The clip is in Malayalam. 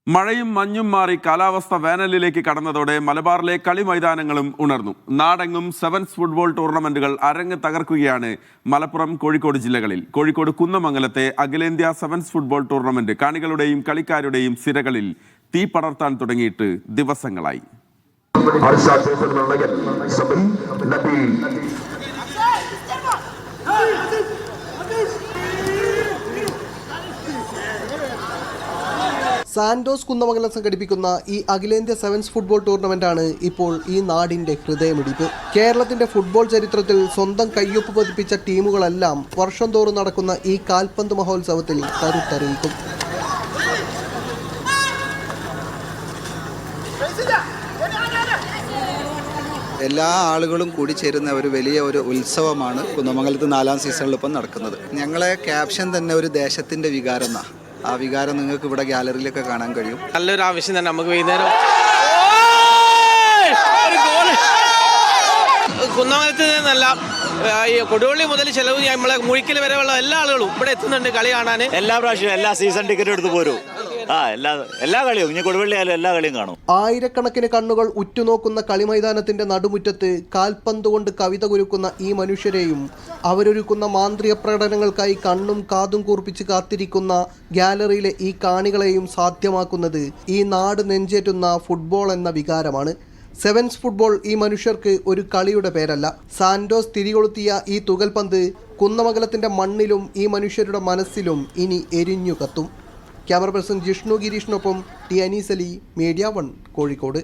മഴയും മഞ്ഞും മാറി കാലാവസ്ഥ വേനലിലേക്ക് കടന്നതോടെ മലബാറിലെ കളി മൈതാനങ്ങളും ഉണർന്നു. നാടെങ്ങും സെവൻസ് ഫുട്ബോൾ ടൂർണമെന്റുകൾ അരങ്ങ് തകർക്കുകയാണ് മലപ്പുറം, കോഴിക്കോട് ജില്ലകളിൽ. കോഴിക്കോട് കുന്നമംഗലത്തെ അഖിലേന്ത്യാ സെവൻസ് ഫുട്ബോൾ ടൂർണമെന്റ് കാണികളുടെയും കളിക്കാരുടെയും സിരകളിൽ തീ പടർത്താൻ തുടങ്ങിയിട്ട് ദിവസങ്ങളായി. സാന്റോസ് കുന്നമംഗലം സംഘടിപ്പിക്കുന്ന ഈ അഖിലേന്ത്യാ സെവൻസ് ഫുട്ബോൾ ടൂർണമെന്റാണ് ഇപ്പോൾ ഈ നാടിന്റെ ഹൃദയമിടിപ്പ്. കേരളത്തിന്റെ ഫുട്ബോൾ ചരിത്രത്തിൽ സ്വന്തം കയ്യൊപ്പ് പതിപ്പിച്ച ടീമുകളെല്ലാം വർഷം തോറും നടക്കുന്ന ഈ കാൽപന്ത് മഹോത്സവത്തിൽ കരുത്തറിയിക്കും. എല്ലാ ആളുകളും കൂടി ചേരുന്ന ഒരു വലിയ ഉത്സവമാണ് കുന്നമംഗലത്ത് 4ാം സീസണിൽ ഇപ്പം നടക്കുന്നത്. ഞങ്ങളെ ക്യാപ്ഷൻ തന്നെ ഒരു ദേശത്തിൻ്റെ വികാരം എന്നാ. ആ വികാരം നിങ്ങൾക്ക് ഇവിടെ ഗാലറിയിലൊക്കെ കാണാൻ കഴിയും. നല്ലൊരു ആവശ്യം തന്നെ നമുക്ക് വൈകുന്നേരം കുന്നമംഗലത്ത് നിന്നല്ല, ഈ കൊടുവള്ളി മുതൽ ചെലവ് നമ്മളെ മുഴിക്കൽ വരെയുള്ള എല്ലാ ആളുകളും ഇവിടെ എത്തുന്നുണ്ട് കളി കാണാൻ. എല്ലാ പ്രാവശ്യവും എല്ലാ സീസൺ ടിക്കറ്റ് എടുത്ത് പോരും. എല്ലാ കളിയും ഇനി കൊടുവള്ളി ആയാലും എല്ലാ കളിയും കാണും. ആയിരക്കണക്കിന് കണ്ണുകൾ ഉറ്റുനോക്കുന്ന കളിമൈതാനത്തിന്റെ നടുമുറ്റത്ത് കാൽപന്ത് കൊണ്ട് കവിത കുരുക്കുന്ന ഈ മനുഷ്യരെയും അവരൊരുക്കുന്ന മാന്ത്രിക പ്രകടനങ്ങൾക്കായി കണ്ണും കാതും കൂർപ്പിച്ച് കാത്തിരിക്കുന്ന ഗാലറിയിലെ ഈ കാണികളെയും സാധ്യമാക്കുന്നത് ഈ നാട് നെഞ്ചേറ്റുന്ന ഫുട്ബോൾ എന്ന വികാരമാണ്. സെവൻസ് ഫുട്ബോൾ ഈ മനുഷ്യർക്ക് ഒരു കളിയുടെ പേരല്ല. സാന്റോസ് തിരികൊളുത്തിയ ഈ തുകൽപന്ത് കുന്നമംഗലത്തിന്റെ മണ്ണിലും ഈ മനുഷ്യരുടെ മനസ്സിലും ഇനി എരിഞ്ഞു കത്തും. ക്യാമറ പേഴ്സൺ ജിഷ്ണു ഗിരീഷിനൊപ്പം ടി അനീസ് അലി, മീഡിയ 1, കോഴിക്കോട്.